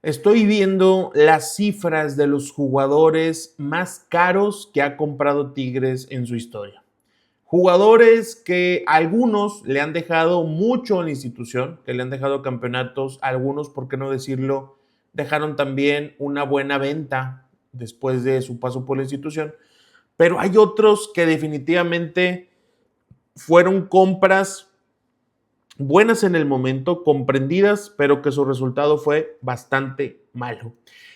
Estoy viendo las cifras de los jugadores más caros que ha comprado Tigres en su historia. Jugadores que algunos le han dejado mucho a la institución, que le han dejado campeonatos, algunos, por qué no decirlo, dejaron también una buena venta después de su paso por la institución, pero hay otros que definitivamente fueron compras buenas en el momento, comprendidas, pero que su resultado fue bastante malo.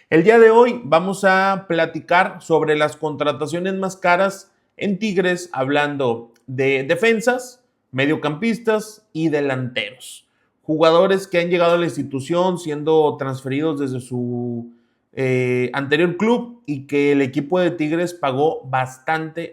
El día de hoy vamos a platicar sobre las contrataciones más caras en Tigres, hablando de defensas, mediocampistas y delanteros. Jugadores que han llegado a la institución siendo transferidos desde su anterior club y que el equipo de Tigres pagó bastante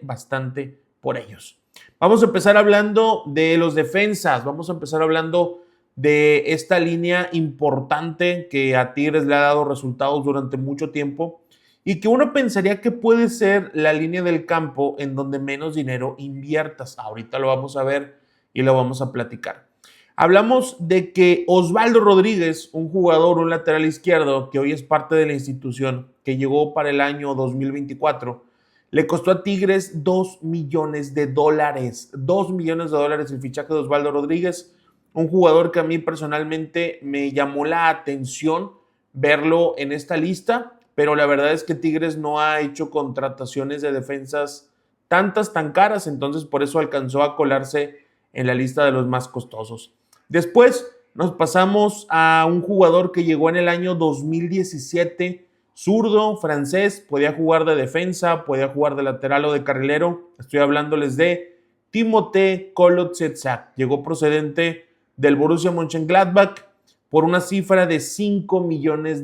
por ellos. Vamos a empezar hablando de los defensas, vamos a empezar hablando de esta línea importante que a Tigres le ha dado resultados durante mucho tiempo y que uno pensaría que puede ser la línea del campo en donde menos dinero inviertas. Ahorita lo vamos a ver y lo vamos a platicar. Hablamos de que Osvaldo Rodríguez, un jugador, un lateral izquierdo que hoy es parte de la institución, que llegó para el año 2024, le costó a Tigres $2 millones. $2 millones el fichaje de Osvaldo Rodríguez, un jugador que a mí personalmente me llamó la atención verlo en esta lista, pero la verdad es que Tigres no ha hecho contrataciones de defensas tan caras, entonces por eso alcanzó a colarse en la lista de los más costosos. Después nos pasamos a un jugador que llegó en el año 2017, zurdo, francés, podía jugar de defensa, podía jugar de lateral o de carrilero. Estoy hablándoles de Timothée Kolodziejczak. Llegó procedente del Borussia Mönchengladbach por una cifra de $5 millones.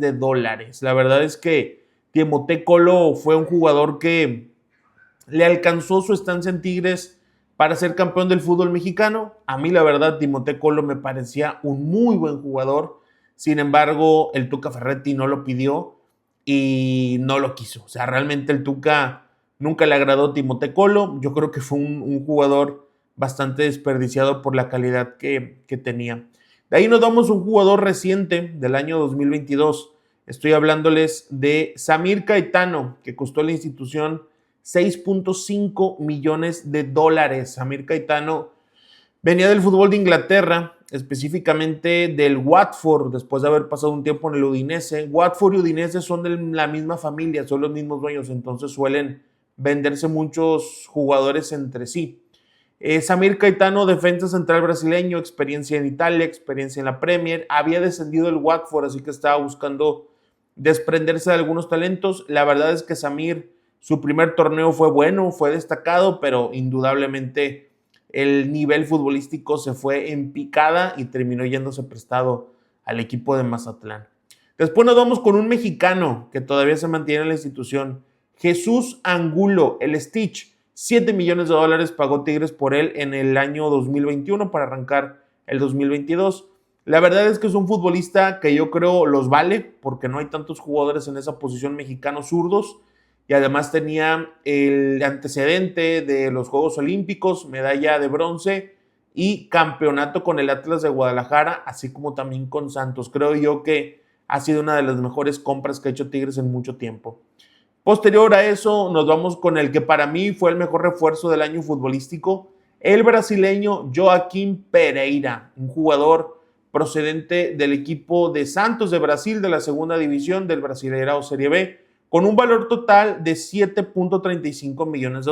La verdad es que Timothée Kolo fue un jugador que le alcanzó su estancia en Tigres para ser campeón del fútbol mexicano. A mí la verdad Timothée Kolo me parecía un muy buen jugador. Sin embargo, el Tuca Ferretti no lo pidió y no lo quiso. O sea, realmente el Tuca nunca le agradó Timothée Kolo. Yo creo que fue un jugador bastante desperdiciado por la calidad que tenía. De ahí nos damos a un jugador reciente del año 2022. Estoy hablándoles de Samir Caetano, que costó a la institución $6.5 millones. Samir Caetano venía del fútbol de Inglaterra, específicamente del Watford, después de haber pasado un tiempo en el Udinese. Watford y Udinese son de la misma familia, son los mismos dueños, entonces suelen venderse muchos jugadores entre sí. Samir Caetano, defensa central brasileño, experiencia en Italia, experiencia en la Premier, había descendido el Watford, así que estaba buscando desprenderse de algunos talentos. La verdad es que Samir, su primer torneo fue bueno, fue destacado, pero indudablemente el nivel futbolístico se fue en picada y terminó yéndose prestado al equipo de Mazatlán. Después nos vamos con un mexicano que todavía se mantiene en la institución, Jesús Angulo, el Stitch. $7 millones pagó Tigres por él en el año 2021 para arrancar el 2022. La verdad es que es un futbolista que yo creo los vale, porque no hay tantos jugadores en esa posición mexicanos zurdos, y además tenía el antecedente de los Juegos Olímpicos, medalla de bronce y campeonato con el Atlas de Guadalajara, así como también con Santos. Creo yo que ha sido una de las mejores compras que ha hecho Tigres en mucho tiempo. Posterior a eso, nos vamos con el que para mí fue el mejor refuerzo del año futbolístico, el brasileño Joaquim Pereira, un jugador procedente del equipo de Santos de Brasil, de la segunda división del Brasileirao Serie B, con un valor total de $7.35 millones.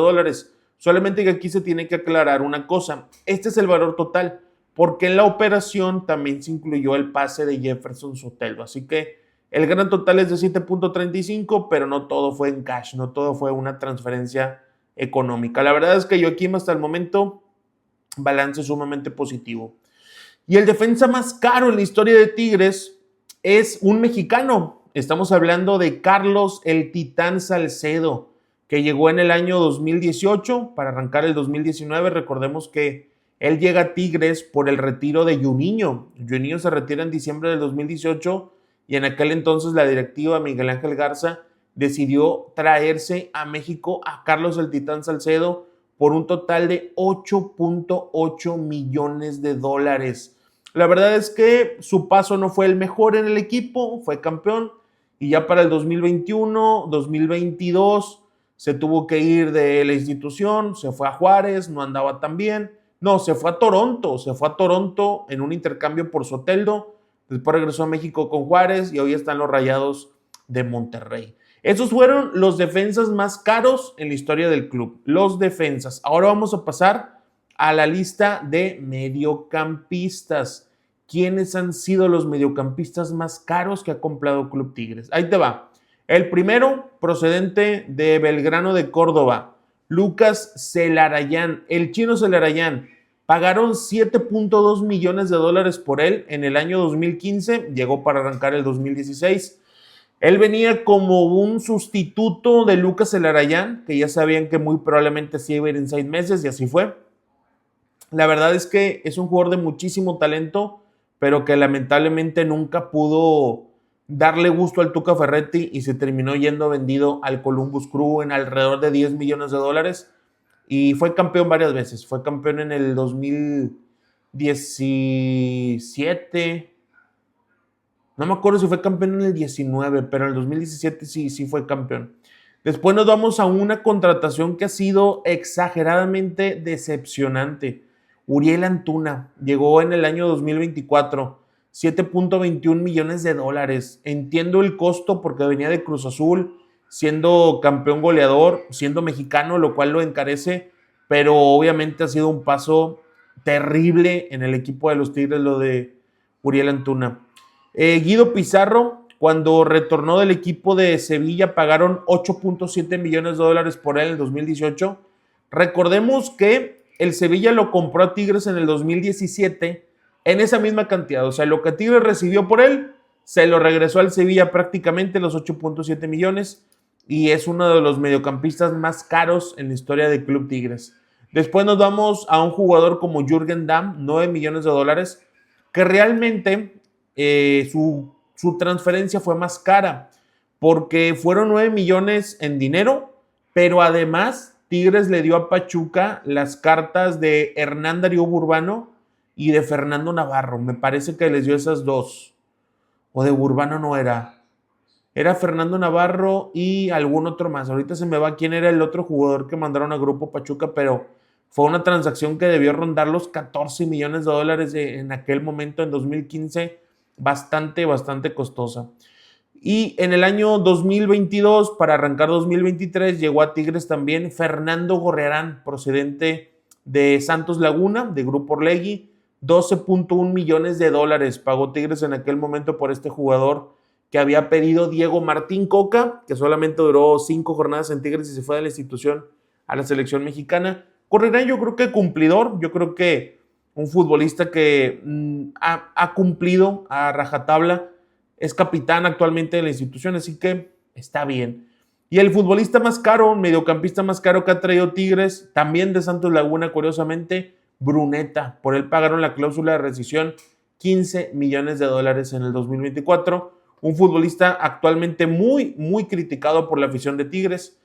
Solamente que aquí se tiene que aclarar una cosa, este es el valor total, porque en la operación también se incluyó el pase de Jefferson Soteldo, así que el gran total es de 7.35, pero no todo fue en cash, no todo fue una transferencia económica. La verdad es que Joaquim hasta el momento, balance sumamente positivo. Y el defensa más caro en la historia de Tigres es un mexicano. Estamos hablando de Carlos el Titán Salcedo, que llegó en el año 2018 para arrancar el 2019. Recordemos que él llega a Tigres por el retiro de Juninho. Juninho se retira en diciembre del 2018 y en aquel entonces la directiva Miguel Ángel Garza decidió traerse a México a Carlos el Titán Salcedo por un total de $8.8 millones. La verdad es que su paso no fue el mejor en el equipo, fue campeón y ya para el 2021, 2022 se tuvo que ir de la institución, se fue a Juárez, no andaba tan bien. No, se fue a Toronto en un intercambio por Soteldo, después regresó a México con Juárez y hoy están los Rayados de Monterrey. Esos fueron los defensas más caros en la historia del club, los defensas. Ahora vamos a pasar a la lista de mediocampistas. ¿Quiénes han sido los mediocampistas más caros que ha comprado Club Tigres? Ahí te va. El primero, procedente de Belgrano de Córdoba, Lucas Celarayán, el chino Celarayán. Pagaron $7.2 millones por él en el año 2015, llegó para arrancar el 2016. Él venía como un sustituto de Lucas Celarayán, que ya sabían que muy probablemente sí iba a ir en 6 meses y así fue. La verdad es que es un jugador de muchísimo talento, pero que lamentablemente nunca pudo darle gusto al Tuca Ferretti y se terminó yendo vendido al Columbus Crew en alrededor de $10 millones y fue campeón varias veces. Fue campeón en el 2017. No me acuerdo si fue campeón en el 19, pero en el 2017 sí fue campeón. Después nos vamos a una contratación que ha sido exageradamente decepcionante. Uriel Antuna llegó en el año 2024, $7.21 millones. Entiendo el costo porque venía de Cruz Azul, siendo campeón goleador, siendo mexicano, lo cual lo encarece, pero obviamente ha sido un paso terrible en el equipo de los Tigres lo de Uriel Antuna. Guido Pizarro, cuando retornó del equipo de Sevilla, pagaron $8.7 millones por él en el 2018. Recordemos que el Sevilla lo compró a Tigres en el 2017 en esa misma cantidad. O sea, lo que Tigres recibió por él, se lo regresó al Sevilla prácticamente los 8.7 millones y es uno de los mediocampistas más caros en la historia del Club Tigres. Después nos vamos a un jugador como Jürgen Damm, $9 millones, que realmente su transferencia fue más cara porque fueron 9 millones en dinero, pero además Tigres le dio a Pachuca las cartas de Hernán Darío Burbano y de Fernando Navarro. Me parece que les dio esas dos. O de Burbano no era. Era Fernando Navarro y algún otro más. Ahorita se me va quién era el otro jugador que mandaron a Grupo Pachuca, pero fue una transacción que debió rondar los $14 millones en aquel momento, en 2015. Bastante costosa. Y en el año 2022, para arrancar 2023, llegó a Tigres también Fernando Gorriarán, procedente de Santos Laguna, de Grupo Orlegui. $12.1 millones pagó Tigres en aquel momento por este jugador que había pedido Diego Martín Coca, que solamente duró 5 jornadas en Tigres y se fue de la institución a la selección mexicana. Gorriarán yo creo que cumplidor, yo creo que un futbolista que ha cumplido a rajatabla, es capitán actualmente de la institución, así que está bien. Y el futbolista más caro, mediocampista más caro que ha traído Tigres, también de Santos Laguna, curiosamente, Bruneta. Por él pagaron la cláusula de rescisión, $15 millones en el 2024. Un futbolista actualmente muy criticado por la afición de Tigres,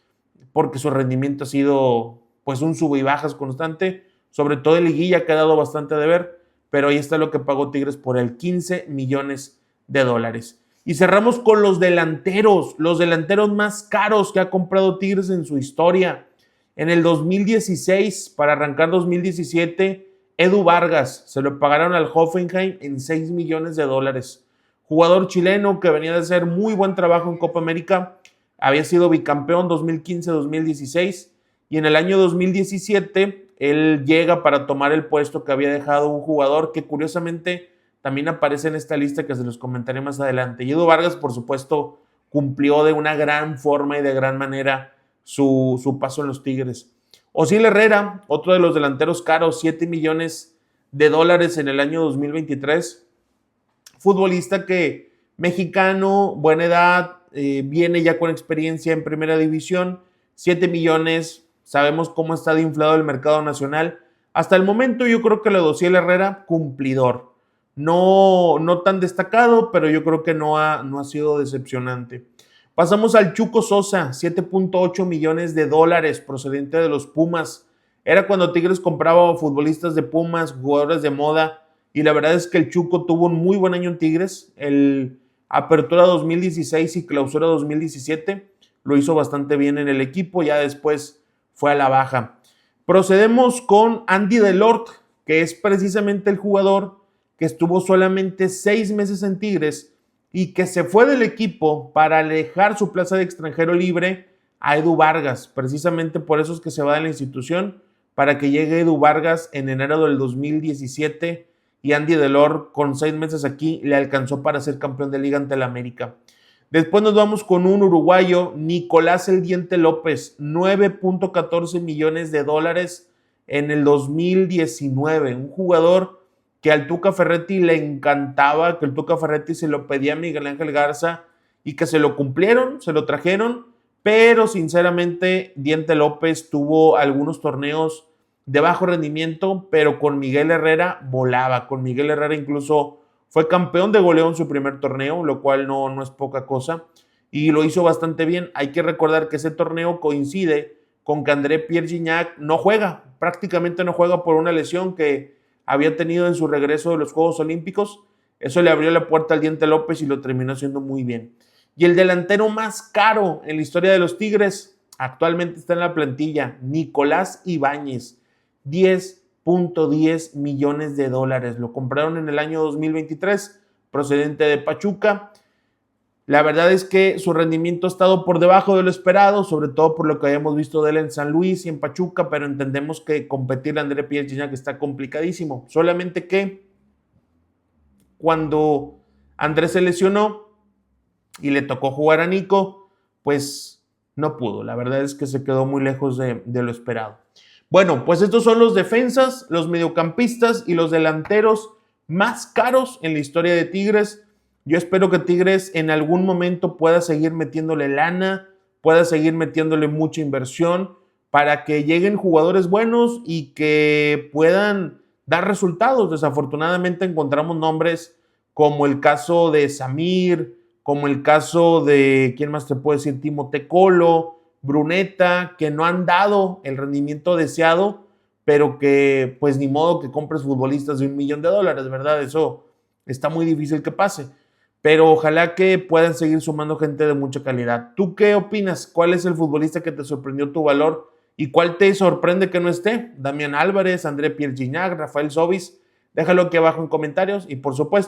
porque su rendimiento ha sido pues un sub y bajas constante, sobre todo en liguilla que ha dado bastante de ver, pero ahí está lo que pagó Tigres por él, $15 millones. Y cerramos con los delanteros más caros que ha comprado Tigres en su historia. En el 2016, para arrancar 2017, Edu Vargas se lo pagaron al Hoffenheim en $6 millones. Jugador chileno que venía de hacer muy buen trabajo en Copa América, había sido bicampeón 2015-2016 y en el año 2017 él llega para tomar el puesto que había dejado un jugador que curiosamente también aparece en esta lista que se los comentaré más adelante. Y Edu Vargas, por supuesto, cumplió de una gran forma y de gran manera su paso en los Tigres. Osiel Herrera, otro de los delanteros caros, $7 millones en el año 2023. Futbolista que mexicano, buena edad, viene ya con experiencia en primera división, 7 millones, sabemos cómo está de inflado el mercado nacional. Hasta el momento yo creo que lo de Osiel Herrera, cumplidor. No tan destacado, pero yo creo que no ha sido decepcionante. Pasamos al Chuco Sosa, $7.8 millones procedente de los Pumas. Era cuando Tigres compraba futbolistas de Pumas, jugadores de moda, y la verdad es que el Chuco tuvo un muy buen año en Tigres. El Apertura 2016 y Clausura 2017 lo hizo bastante bien en el equipo, ya después fue a la baja. Procedemos con Andy Delort, que es precisamente el jugador que estuvo solamente 6 meses en Tigres y que se fue del equipo para alejar su plaza de extranjero libre a Edu Vargas. Precisamente por eso es que se va de la institución, para que llegue Edu Vargas en enero del 2017 y Andy Delort con 6 meses aquí le alcanzó para ser campeón de liga ante el América. Después nos vamos con un uruguayo, Nicolás El Diente López, 9.14 millones de dólares en el 2019. Un jugador que al Tuca Ferretti le encantaba, que el Tuca Ferretti se lo pedía a Miguel Ángel Garza y que se lo cumplieron, se lo trajeron, pero sinceramente Diente López tuvo algunos torneos de bajo rendimiento, pero con Miguel Herrera volaba. Con Miguel Herrera incluso fue campeón de goleo en su primer torneo, lo cual no es poca cosa, y lo hizo bastante bien. Hay que recordar que ese torneo coincide con que André Pierre Gignac no juega, prácticamente no juega por una lesión que había tenido en su regreso de los Juegos Olímpicos. Eso le abrió la puerta al Diente López y lo terminó haciendo muy bien. Y el delantero más caro en la historia de los Tigres actualmente está en la plantilla, Nicolás Ibáñez, 10.10 millones de dólares. Lo compraron en el año 2023, procedente de Pachuca. La verdad es que su rendimiento ha estado por debajo de lo esperado, sobre todo por lo que habíamos visto de él en San Luis y en Pachuca, pero entendemos que competir a André Pierre Gignac está complicadísimo. Solamente que cuando Andrés se lesionó y le tocó jugar a Nico, pues no pudo. La verdad es que se quedó muy lejos de lo esperado. Bueno, pues estos son los defensas, los mediocampistas y los delanteros más caros en la historia de Tigres. Yo espero que Tigres en algún momento pueda seguir metiéndole lana, pueda seguir metiéndole mucha inversión para que lleguen jugadores buenos y que puedan dar resultados. Desafortunadamente encontramos nombres como el caso de Samir, como el caso de, ¿quién más te puedo decir? Timote Colo, Bruneta, que no han dado el rendimiento deseado, pero que pues ni modo que compres futbolistas de $1 millón, ¿verdad? Eso está muy difícil que pase, pero ojalá que puedan seguir sumando gente de mucha calidad. ¿Tú qué opinas? ¿Cuál es el futbolista que te sorprendió tu valor y cuál te sorprende que no esté? Damián Álvarez, André Pierre Gignac, Rafael Sobis, déjalo aquí abajo en comentarios y por supuesto